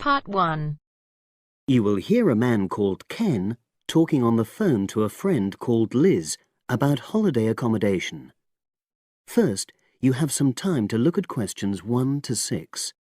Part 1. You will hear a man called Ken talking on the phone to a friend called Liz about holiday accommodation. First, you have some time to look at questions 1 to 6.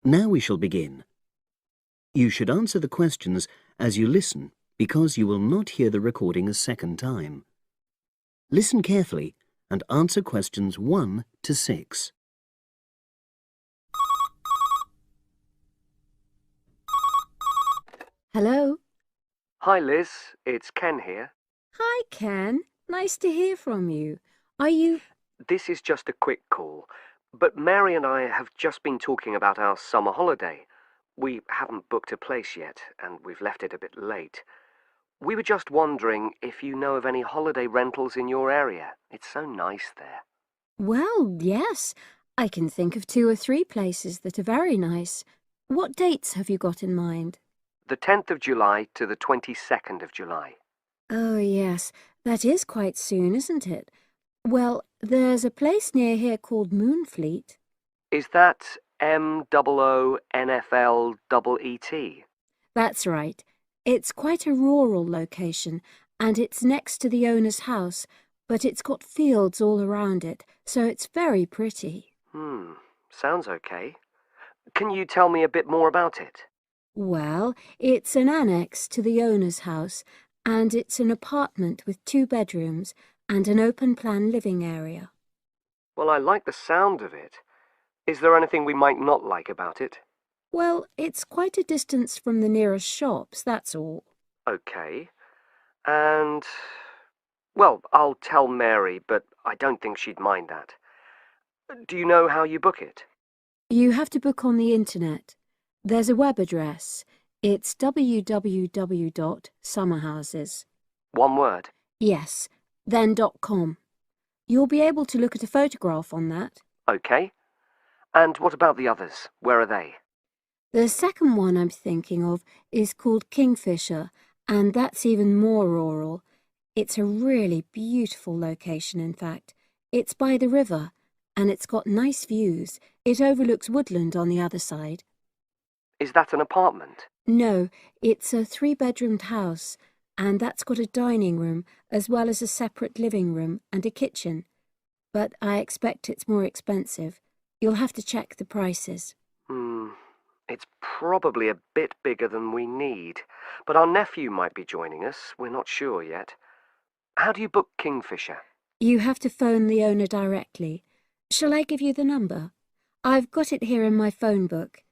Now we shall begin. You should answer the questions as you listen because you will not hear the recording a second time. Listen carefully and answer questions 1 to 6. Hello. Hi Liz, it's Ken here. Hi, Ken. Nice to hear from you. Are you... This is just a quick call, but Mary and I have just been talking about our summer holiday. We haven't booked a place yet, and we've left it a bit late. We were just wondering if you know of any holiday rentals in your area. It's so nice there. Well, yes. I can think of 2 or 3 places that are very nice. What dates have you got in mind? The 10th of July to the 22nd of July. Oh, yes. That is quite soon, isn't it? Well, there's a place near here called Moonfleet. Is that MOONFLEET? That's right. It's quite a rural location, and it's next to the owner's house, but it's got fields all around it, so it's very pretty. Sounds okay. Can you tell me a bit more about it? Well, it's an annex to the owner's house, and it's an apartment with 2 bedrooms and an open-plan living area. Well, I like the sound of it. Is there anything we might not like about it? Well, it's quite a distance from the nearest shops, that's all. Okay. And... well, I'll tell Mary, but I don't think she'd mind that. Do you know how you book it? You have to book on the internet. There's a web address. It's www.summerhouses. One word? Yes, then .com. You'll be able to look at a photograph on that. Okay. And what about the others? Where are they? The second one I'm thinking of is called Kingfisher, and that's even more rural. It's a really beautiful location, in fact. It's by the river, and it's got nice views. It overlooks woodland on the other side. Is that an apartment? No, it's a 3-bedroomed house, and that's got a dining room as well as a separate living room and a kitchen. But I expect it's more expensive. You'll have to check the prices. It's probably a bit bigger than we need, but our nephew might be joining us. We're not sure yet. How do you book Kingfisher? You have to phone the owner directly. Shall I give you the number? I've got it here in my phone book.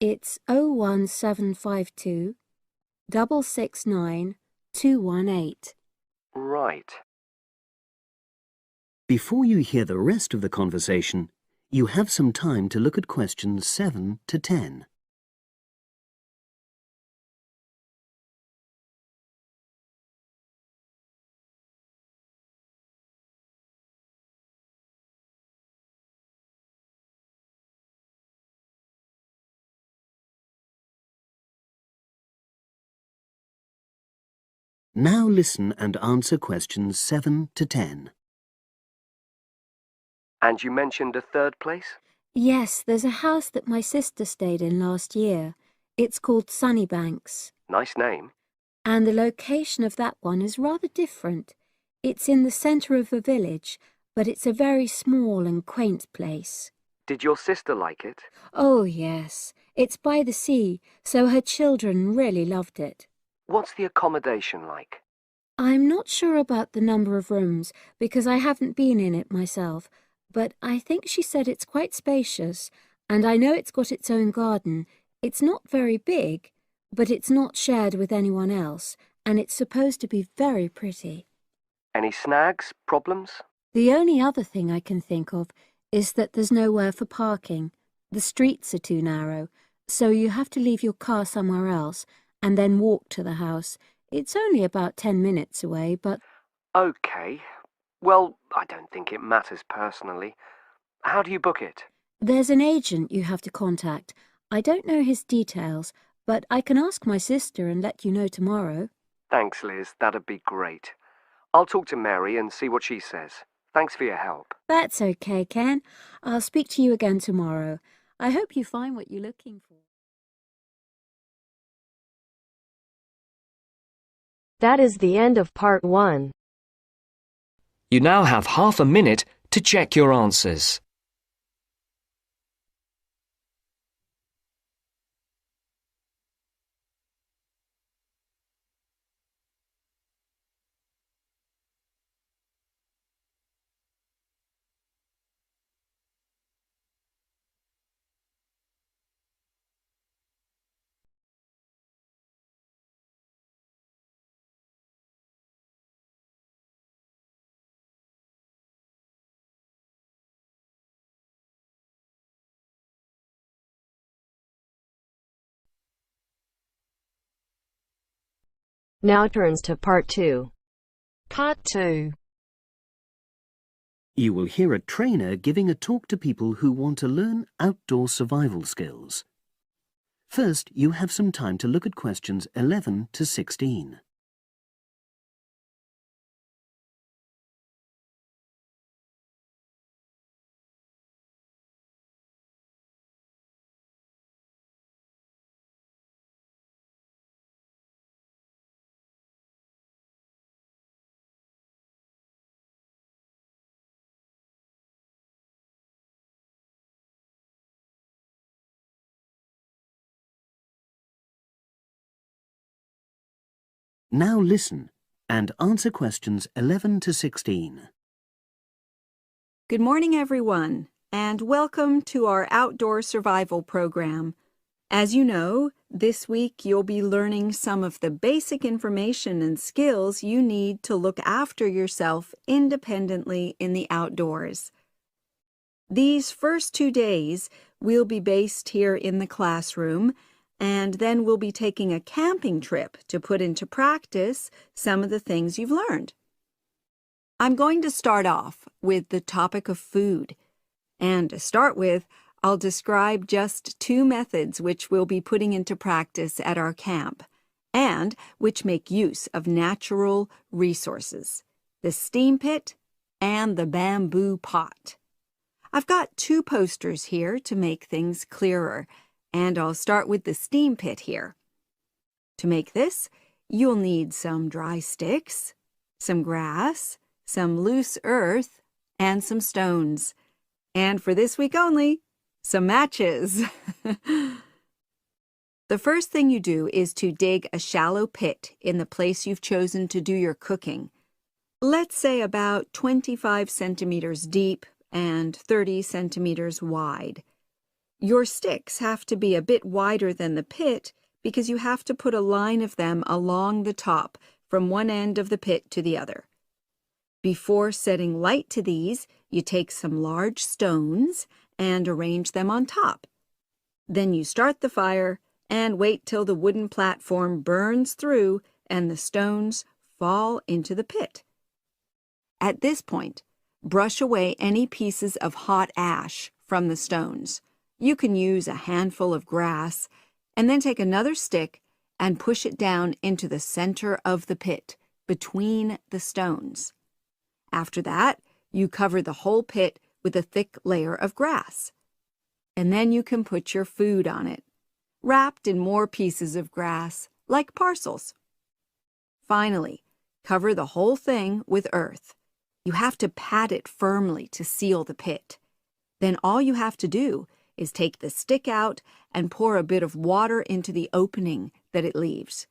It's 01752 669 218. Right. Before you hear the rest of the conversation, you have some time to look at questions 7 to 10. Now listen and answer questions 7 to 10. And you mentioned a third place? Yes, there's a house that my sister stayed in last year. It's called Sunnybanks. Nice name. And the location of that one is rather different. It's in the centre of a village, but it's a very small and quaint place. Did your sister like it? Oh, yes. It's by the sea, so her children really loved it. What's the accommodation like? I'm not sure about the number of rooms, because I haven't been in it myself, but I think she said it's quite spacious, and I know it's got its own garden. It's not very big, but it's not shared with anyone else, and it's supposed to be very pretty. Any snags? Problems? The only other thing I can think of is that there's nowhere for parking. The streets are too narrow, so you have to leave your car somewhere else and then walk to the house. It's only about 10 minutes away, but... Okay. Well, I don't think it matters personally. How do you book it? There's an agent you have to contact. I don't know his details, but I can ask my sister and let you know tomorrow. Thanks, Liz. That'd be great. I'll talk to Mary and see what she says. Thanks for your help. That's okay, Ken. I'll speak to you again tomorrow. I hope you find what you're looking for. That is the end of part 1. You now have half a minute to check your answers. Now turns to part 2. Part 2. You will hear a trainer giving a talk to people who want to learn outdoor survival skills. First, you have some time to look at questions 11 to 16. Now listen and answer questions 11 to 16. Good morning, everyone, and welcome to our outdoor survival program. As you know, this week you'll be learning some of the basic information and skills you need to look after yourself independently in the outdoors. These first 2 days will be based here in the classroom, and then we'll be taking a camping trip to put into practice some of the things you've learned. I'm going to start off with the topic of food. And to start with, I'll describe just 2 methods which we'll be putting into practice at our camp, and which make use of natural resources, the steam pit and the bamboo pot. I've got 2 posters here to make things clearer, and I'll start with the steam pit here. To make this, you'll need some dry sticks, some grass, some loose earth, and some stones. And for this week only, some matches. The first thing you do is to dig a shallow pit in the place you've chosen to do your cooking. Let's say about 25 centimeters deep and 30 centimeters wide. Your sticks have to be a bit wider than the pit because you have to put a line of them along the top from one end of the pit to the other. Before setting light to these, you take some large stones and arrange them on top. Then you start the fire and wait till the wooden platform burns through and the stones fall into the pit. At this point, brush away any pieces of hot ash from the stones. You can use a handful of grass, and then take another stick and push it down into the center of the pit, between the stones. After that, you cover the whole pit with a thick layer of grass. And then you can put your food on it, wrapped in more pieces of grass, like parcels. Finally, cover the whole thing with earth. You have to pat it firmly to seal the pit. Then all you have to do is take the stick out and pour a bit of water into the opening that it leaves.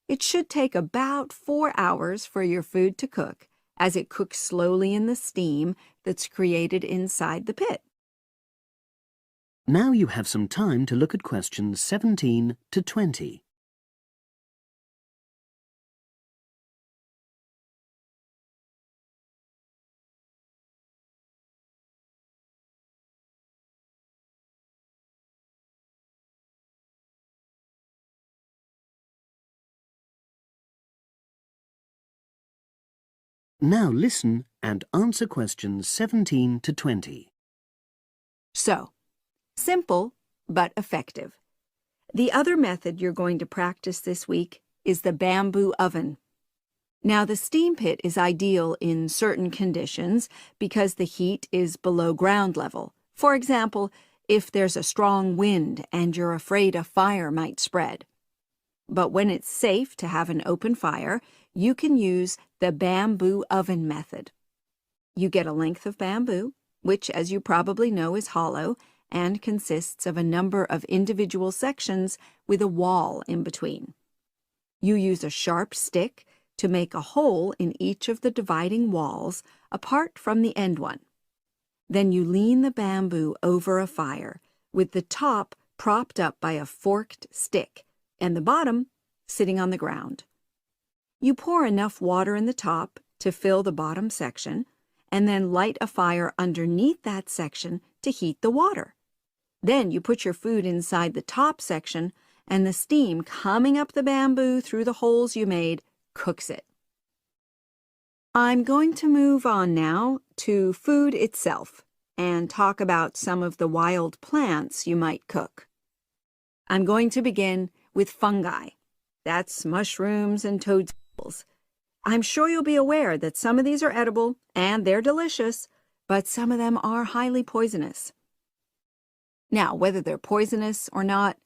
It should take about 4 hours for your food to cook, as it cooks slowly in the steam that's created inside the pit. Now you have some time to look at questions 17 to 20. Now listen and answer questions 17 to 20. So, simple but effective. The other method you're going to practice this week is the bamboo oven. Now, the steam pit is ideal in certain conditions because the heat is below ground level. For example, if there's a strong wind and you're afraid a fire might spread. But when it's safe to have an open fire, you can use the bamboo oven method. You get a length of bamboo, which, as you probably know, is hollow and consists of a number of individual sections with a wall in between. You use a sharp stick to make a hole in each of the dividing walls apart from the end one. Then you lean the bamboo over a fire, with the top propped up by a forked stick and the bottom sitting on the ground. You pour enough water in the top to fill the bottom section, and then light a fire underneath that section to heat the water. Then you put your food inside the top section, and the steam coming up the bamboo through the holes you made cooks it. I'm going to move on now to food itself and talk about some of the wild plants you might cook. I'm going to begin with fungi. That's mushrooms and toadstools. I'm sure you'll be aware that some of these are edible and they're delicious, but some of them are highly poisonous. Now, whether they're poisonous or not,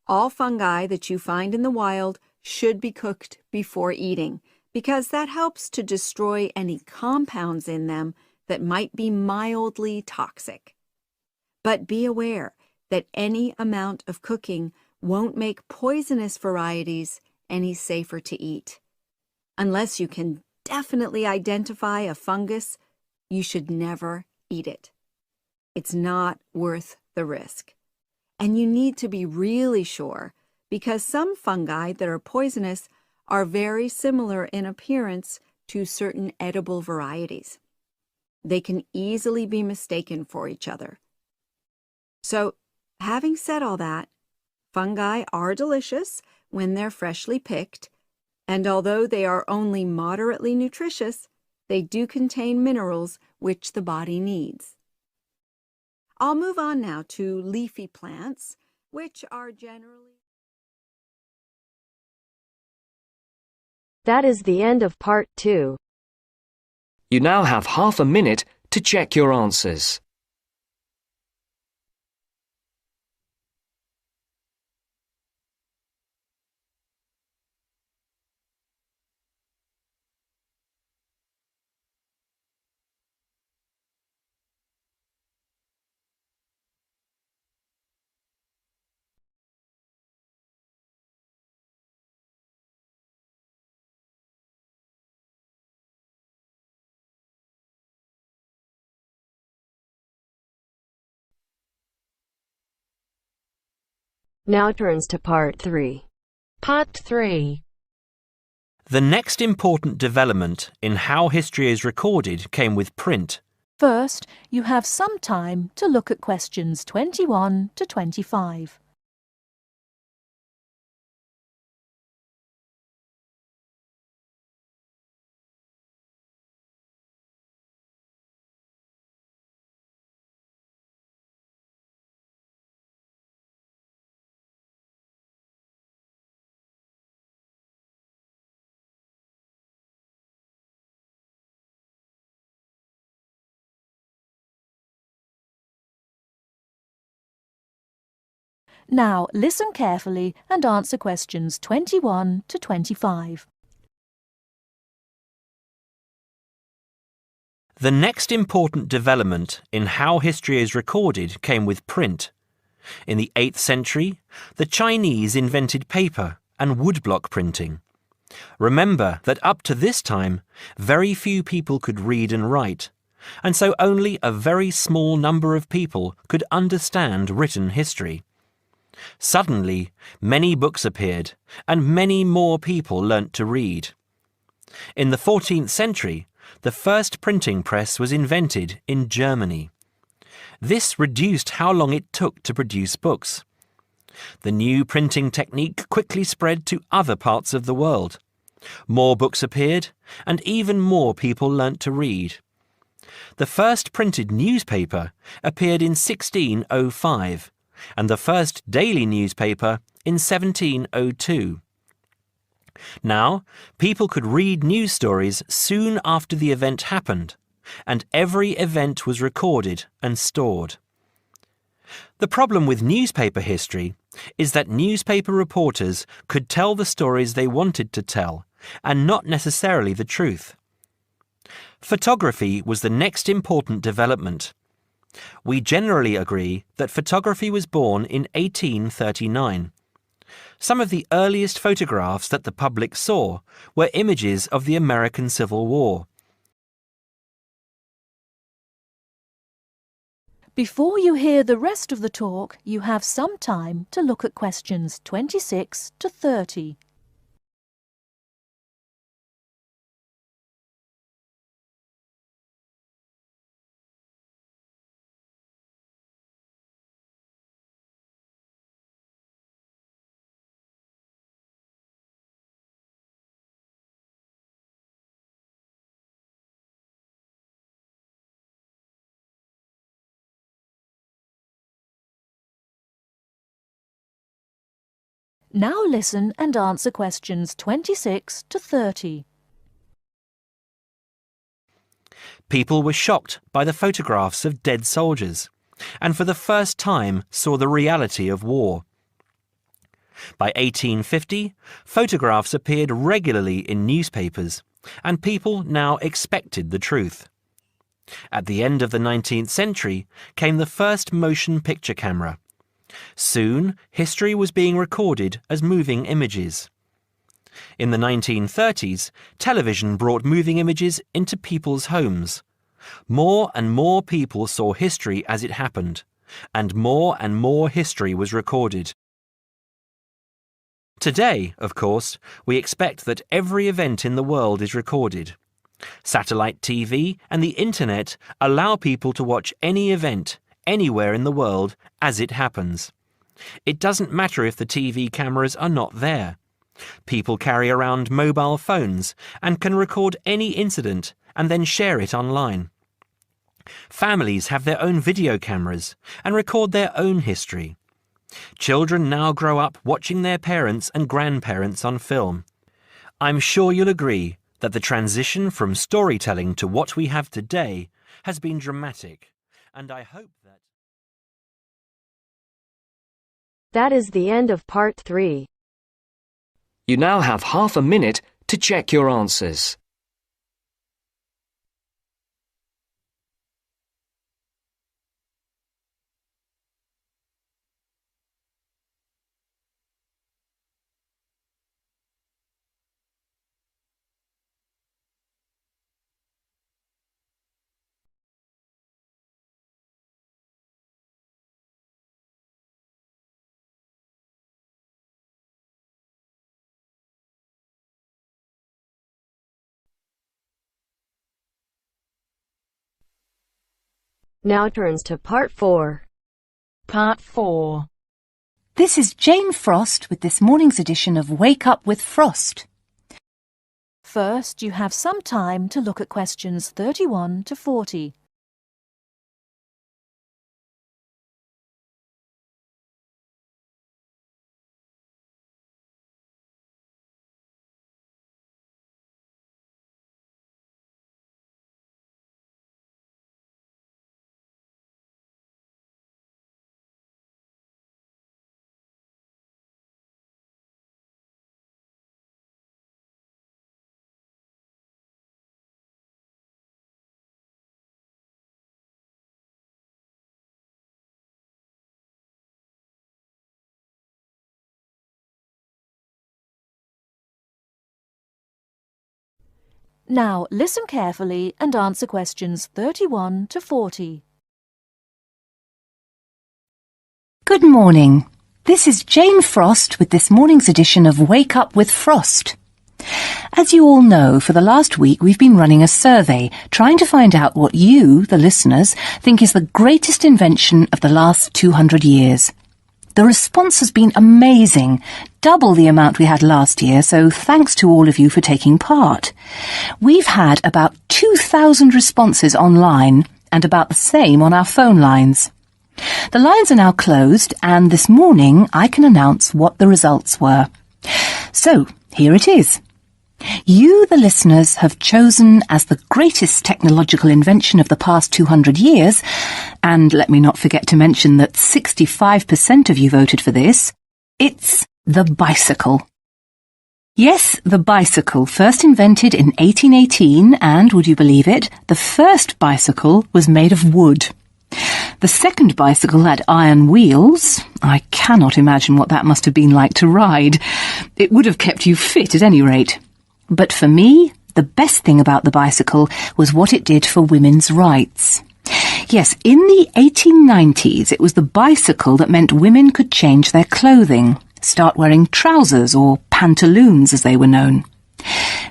all fungi that you find in the wild should be cooked before eating, because that helps to destroy any compounds in them that might be mildly toxic. But be aware that any amount of cooking won't make poisonous varieties any safer to eat. Unless you can definitely identify a fungus, you should never eat it. It's not worth the risk. And you need to be really sure, because some fungi that are poisonous are very similar in appearance to certain edible varieties. They can easily be mistaken for each other. So, having said all that, fungi are delicious when they're freshly picked, and although they are only moderately nutritious, they do contain minerals which the body needs. I'll move on now to leafy plants, which are generally... That is the end of part 2. You now have half a minute to check your answers. Now turns to part 3. Part 3. The next important development in how history is recorded came with print. First, you have some time to look at questions 21 to 25. Now, listen carefully and answer questions 21 to 25. The next important development in how history is recorded came with print. In the 8th century, the Chinese invented paper and woodblock printing. Remember that up to this time, very few people could read and write, and so only a very small number of people could understand written history. Suddenly, many books appeared, and many more people learnt to read. In the 14th century, the first printing press was invented in Germany. This reduced how long it took to produce books. The new printing technique quickly spread to other parts of the world. More books appeared, and even more people learnt to read. The first printed newspaper appeared in 1605, and the first daily newspaper in 1702. Now, people could read news stories soon after the event happened, and every event was recorded and stored. The problem with newspaper history is that newspaper reporters could tell the stories they wanted to tell, and not necessarily the truth. Photography was the next important development. We generally agree that photography was born in 1839. Some of the earliest photographs that the public saw were images of the American Civil War. Before you hear the rest of the talk, you have some time to look at questions 26 to 30. Now listen and answer questions 26 to 30. People were shocked by the photographs of dead soldiers, and for the first time saw the reality of war. By 1850, photographs appeared regularly in newspapers, and people now expected the truth. At the end of the 19th century came the first motion picture camera. Soon, history was being recorded as moving images. In the 1930s, television brought moving images into people's homes. More and more people saw history as it happened, and more history was recorded. Today, of course, we expect that every event in the world is recorded. Satellite TV and the Internet allow people to watch any event, anywhere in the world, as it happens. It doesn't matter if the TV cameras are not there. People carry around mobile phones and can record any incident and then share it online. Families have their own video cameras and record their own history. Children now grow up watching their parents and grandparents on film. I'm sure you'll agree that the transition from storytelling to what we have today has been dramatic, and I hope that... That is the end of part 3. You now have half a minute to check your answers. Now turns to part 4. Part 4. This is Jane Frost with this morning's edition of Wake Up with Frost. First, you have some time to look at questions 31 to 40. Now listen carefully and answer questions 31 to 40. Good morning. This is Jane Frost with this morning's edition of Wake Up with Frost. As you all know, for the last week we've been running a survey trying to find out what you, the listeners, think is the greatest invention of the last 200 years. The response has been amazing, double the amount we had last year, so thanks to all of you for taking part. We've had about 2,000 responses online and about the same on our phone lines. The lines are now closed, and this morning I can announce what the results were. So, here it is. You, the listeners, have chosen as the greatest technological invention of the past 200 years, and let me not forget to mention that 65% of you voted for this, it's the bicycle. Yes, the bicycle, first invented in 1818, and, would you believe it, the first bicycle was made of wood. The second bicycle had iron wheels. I cannot imagine what that must have been like to ride. It would have kept you fit at any rate. But for me, the best thing about the bicycle was what it did for women's rights. Yes, in the 1890s, it was the bicycle that meant women could change their clothing, start wearing trousers or pantaloons as they were known.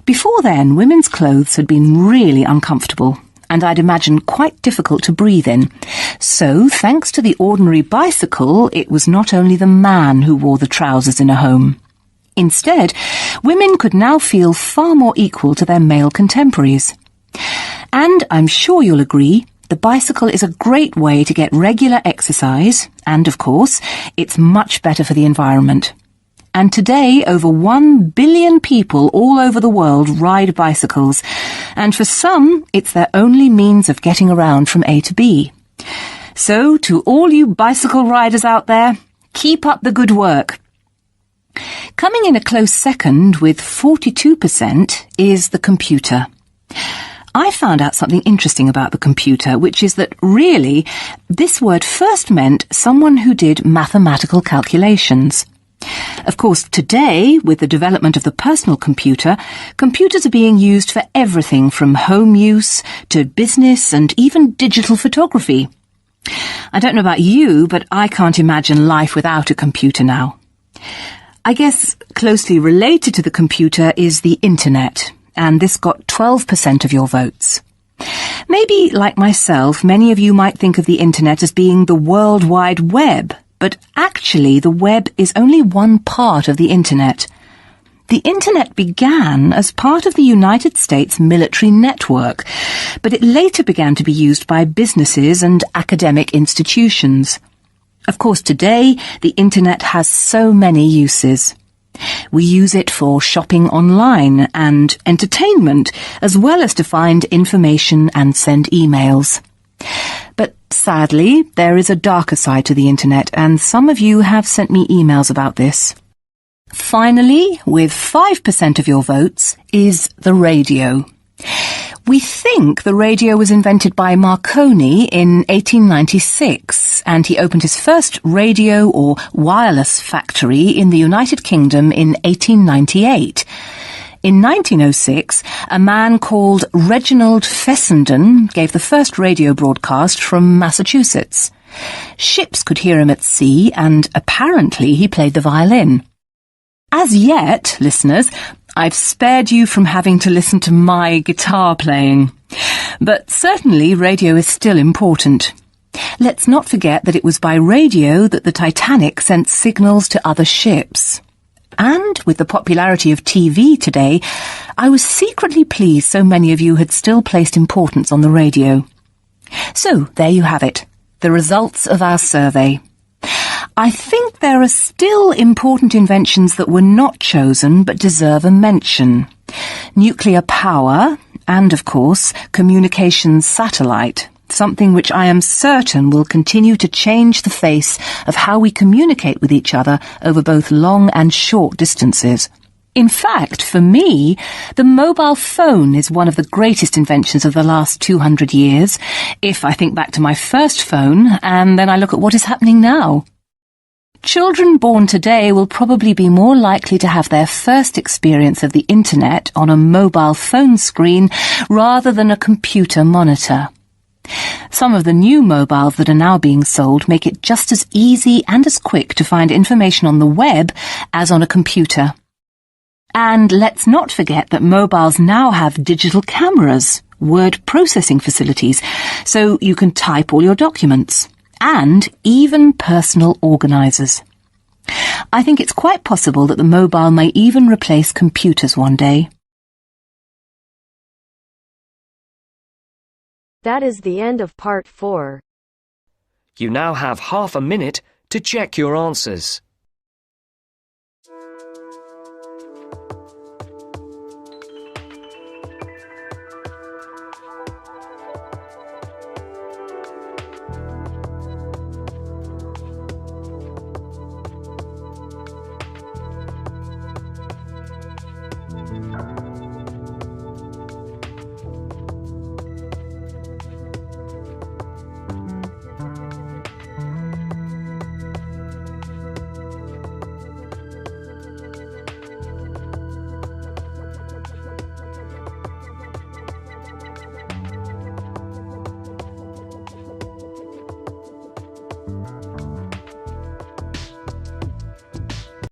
Before then, women's clothes had been really uncomfortable, and I'd imagine quite difficult to breathe in. So, thanks to the ordinary bicycle, it was not only the man who wore the trousers in a home. Instead, women could now feel far more equal to their male contemporaries. And I'm sure you'll agree, the bicycle is a great way to get regular exercise, and of course, it's much better for the environment. And today, over 1 billion people all over the world ride bicycles, and for some, it's their only means of getting around from A to B. So, to all you bicycle riders out there, keep up the good work. Coming in a close second with 42% is the computer. I found out something interesting about the computer, which is that really, this word first meant someone who did mathematical calculations. Of course, today, with the development of the personal computer, computers are being used for everything from home use to business and even digital photography. I don't know about you, but I can't imagine life without a computer now. I guess closely related to the computer is the internet, and this got 12% of your votes. Maybe, like myself, many of you might think of the internet as being the World Wide Web, but actually the web is only one part of the internet. The internet began as part of the United States military network, but it later began to be used by businesses and academic institutions. Of course, today, the internet has so many uses. We use it for shopping online and entertainment, as well as to find information and send emails. But sadly, there is a darker side to the internet, and some of you have sent me emails about this. Finally, with 5% of your votes, is the radio. We think the radio was invented by Marconi in 1896, and he opened his first radio or wireless factory in the United Kingdom in 1898. In 1906, a man called Reginald Fessenden gave the first radio broadcast from Massachusetts. Ships could hear him at sea, and apparently he played the violin. As yet, listeners, I've spared you from having to listen to my guitar playing. But certainly radio is still important. Let's not forget that it was by radio that the Titanic sent signals to other ships. And with the popularity of TV today, I was secretly pleased so many of you had still placed importance on the radio. So, there you have it, the results of our survey. I think there are still important inventions that were not chosen but deserve a mention. Nuclear power and, of course, communications satellite, something which I am certain will continue to change the face of how we communicate with each other over both long and short distances. In fact, for me, the mobile phone is one of the greatest inventions of the last 200 years, if I think back to my first phone and then I look at what is happening now. Children born today will probably be more likely to have their first experience of the internet on a mobile phone screen rather than a computer monitor. Some of the new mobiles that are now being sold make it just as easy and as quick to find information on the web as on a computer. And let's not forget that mobiles now have digital cameras, word processing facilities, so you can type all your documents, and even personal organisers. I think it's quite possible that the mobile may even replace computers one day. That is the end of part 4. You now have half a minute to check your answers.